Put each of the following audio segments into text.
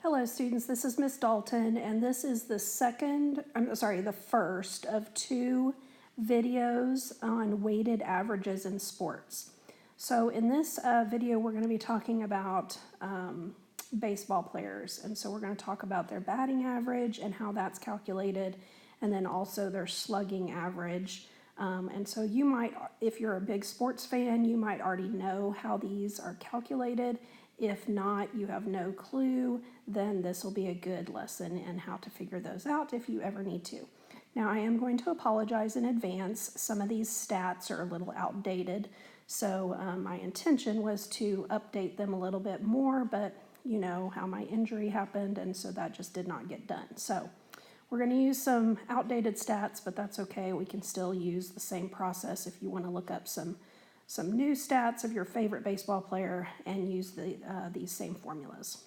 Hello students, this is Miss Dalton, and this is the first of two videos on weighted averages in sports. So in this video, we're going to be talking about baseball players, and so we're going to talk about their batting average and how that's calculated, and then also their slugging average. And so you might, if you're a big sports fan, you might already know how these are calculated. If not, you have no clue, then this will be a good lesson in how to figure those out if you ever need to. Now, I am going to apologize in advance. Some of these stats are a little outdated, so my intention was to update them a little bit more, but you know how my injury happened, and so that just did not get done. So we're going to use some outdated stats, but that's okay. We can still use the same process if you want to look up some new stats of your favorite baseball player and use these same formulas.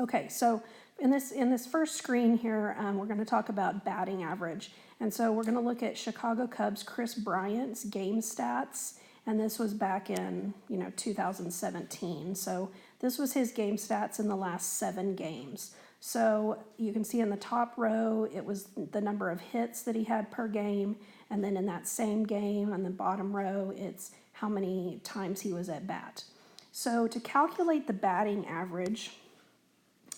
Okay, so in this first screen here, we're going to talk about batting average. And so we're going to look at Chicago Cubs Chris Bryant's game stats, and this was back in 2017. So this was his game stats in the last 7 games. So you can see in the top row, it was the number of hits that he had per game, and then in that same game on the bottom row, it's how many times he was at bat. So to calculate the batting average,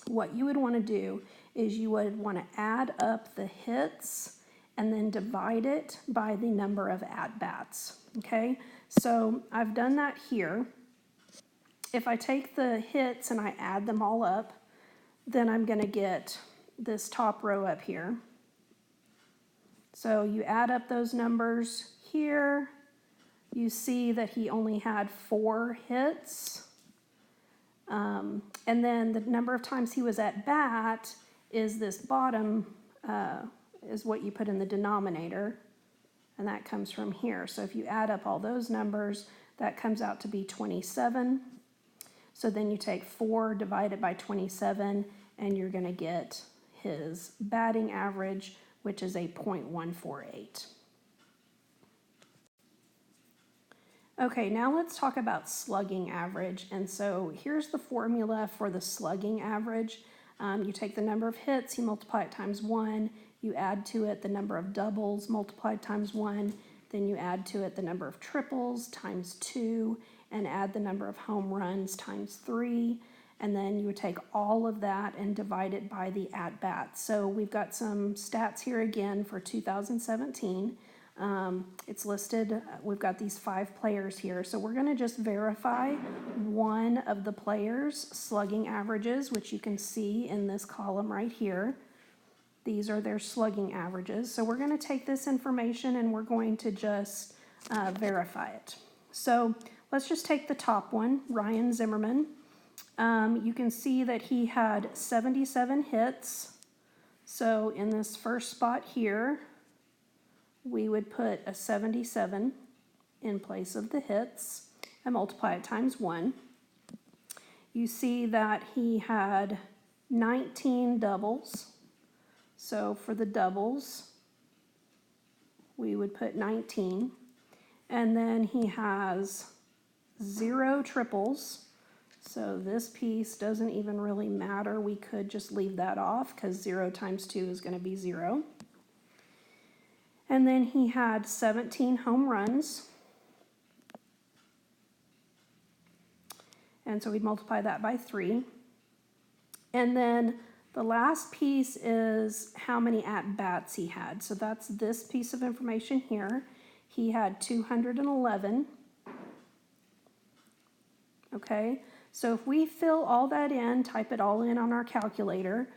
what you would want to do is you would want to add up the hits and then divide it by the number of at-bats, okay? So I've done that here. If I take the hits and I add them all up, then I'm going to get this top row up here. So you add up those numbers here. You see that he only had 4 hits. And then the number of times he was at bat is this bottom, is what you put in the denominator. And that comes from here. So if you add up all those numbers, that comes out to be 27. So then you take 4 divided by 27, and you're going to get his batting average, which is a .148. Okay, now let's talk about slugging average. And so here's the formula for the slugging average. You take the number of hits, you multiply it times 1, you add to it the number of doubles multiplied times 1, then you add to it the number of triples times 2, and add the number of home runs times 3, and then you would take all of that and divide it by the at-bats. So we've got some stats here again for 2017. It's listed, we've got these 5 players here, so we're going to just verify one of the players' slugging averages, which you can see in this column right here. These are their slugging averages. So we're going to take this information and we're going to just verify it. So let's just take the top one, Ryan Zimmerman. You can see that he had 77 hits. So in this first spot here, we would put a 77 in place of the hits and multiply it times 1. You see that he had 19 doubles. So for the doubles, we would put 19. And then he has 0 triples. So this piece doesn't even really matter. We could just leave that off because 0 times 2 is going to be 0. And then he had 17 home runs. And so we'd multiply that by 3. And then the last piece is how many at-bats he had. So that's this piece of information here. He had 211. Okay, so if we fill all that in, type it all in on our calculator,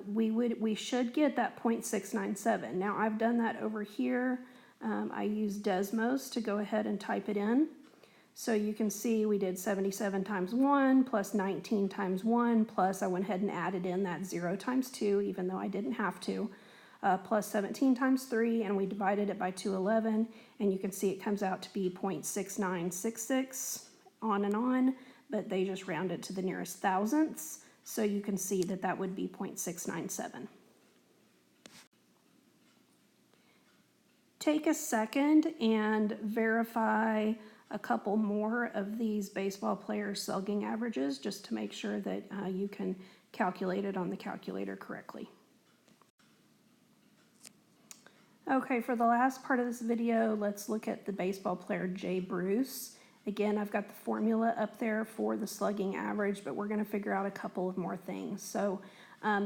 we should get that .697. Now I've done that over here. I used Desmos to go ahead and type it in. So you can see we did 77 times 1 plus 19 times 1 plus I went ahead and added in that 0 times 2, even though I didn't have to, plus 17 times 3, and we divided it by 211, and you can see it comes out to be .6966, on and on, but they just round it to the nearest thousandths. So you can see that that would be .697. Take a second and verify a couple more of these baseball players' slugging averages just to make sure that you can calculate it on the calculator correctly. Okay, for the last part of this video, let's look at the baseball player Jay Bruce. Again, I've got the formula up there for the slugging average, but we're going to figure out a couple of more things. So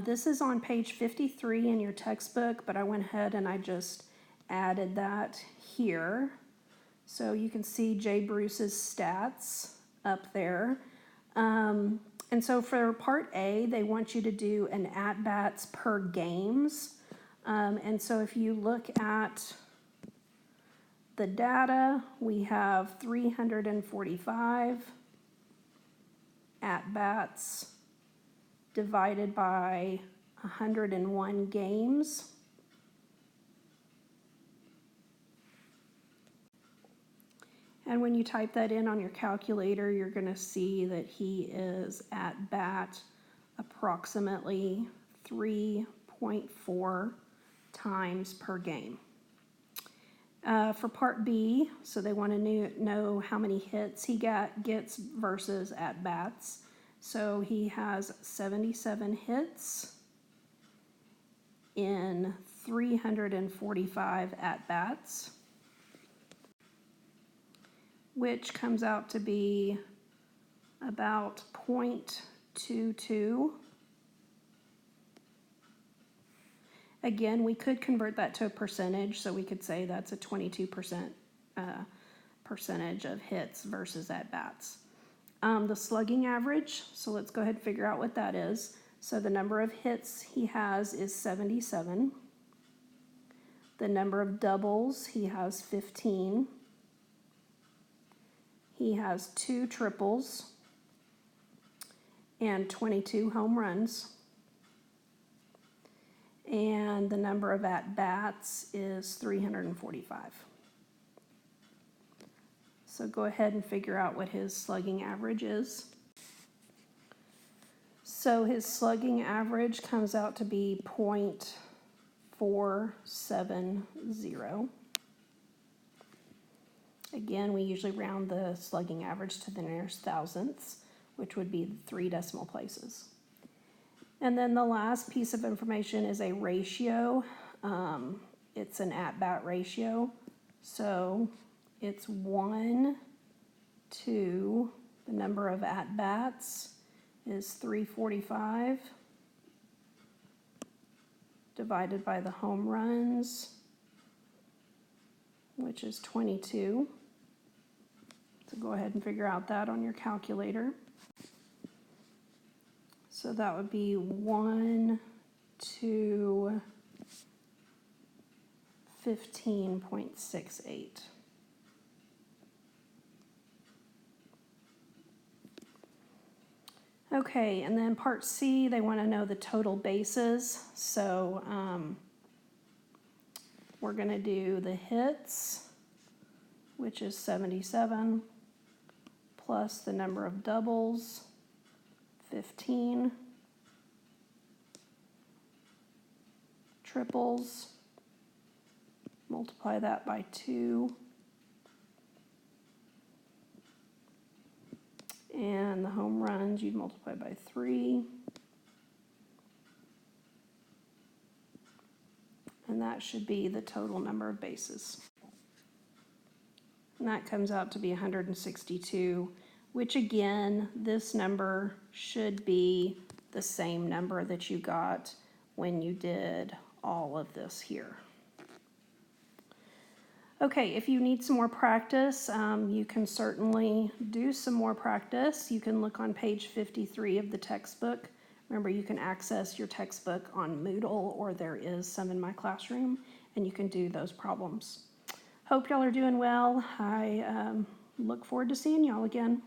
this is on page 53 in your textbook, but I went ahead and I just added that here. So you can see Jay Bruce's stats up there. And so for part A, they want you to do an at-bats per games. And so if you look at the data, we have 345 at-bats divided by 101 games. And when you type that in on your calculator, you're going to see that he is at bat approximately 3.4 times per game. For part B, so they want to know how many hits he gets versus at bats. So he has 77 hits in 345 at bats, which comes out to be about 0.22. Again, we could convert that to a percentage, so we could say that's a 22% percentage of hits versus at-bats. The slugging average, so let's go ahead and figure out what that is. So the number of hits he has is 77. The number of doubles, he has 15. He has 2 triples and 22 home runs. And the number of at-bats is 345. So go ahead and figure out what his slugging average is. So his slugging average comes out to be 0.470. Again, we usually round the slugging average to the nearest thousandths, which would be 3 decimal places. And then the last piece of information is a ratio. It's an at-bat ratio. So it's 1 to the number of at-bats is 345 divided by the home runs, which is 22. So go ahead and figure out that on your calculator. So that would be 1 to 15.68. Okay, and then part C, they want to know the total bases. So we're going to do the hits, which is 77, plus the number of doubles, 15, triples, multiply that by 2, and the home runs you'd multiply by 3, and that should be the total number of bases. And that comes out to be 162, which again, this number should be the same number that you got when you did all of this here. Okay, if you need some more practice, you can certainly do some more practice. You can look on page 53 of the textbook. Remember, you can access your textbook on Moodle, or there is some in my classroom, and you can do those problems. Hope y'all are doing well. I look forward to seeing y'all again.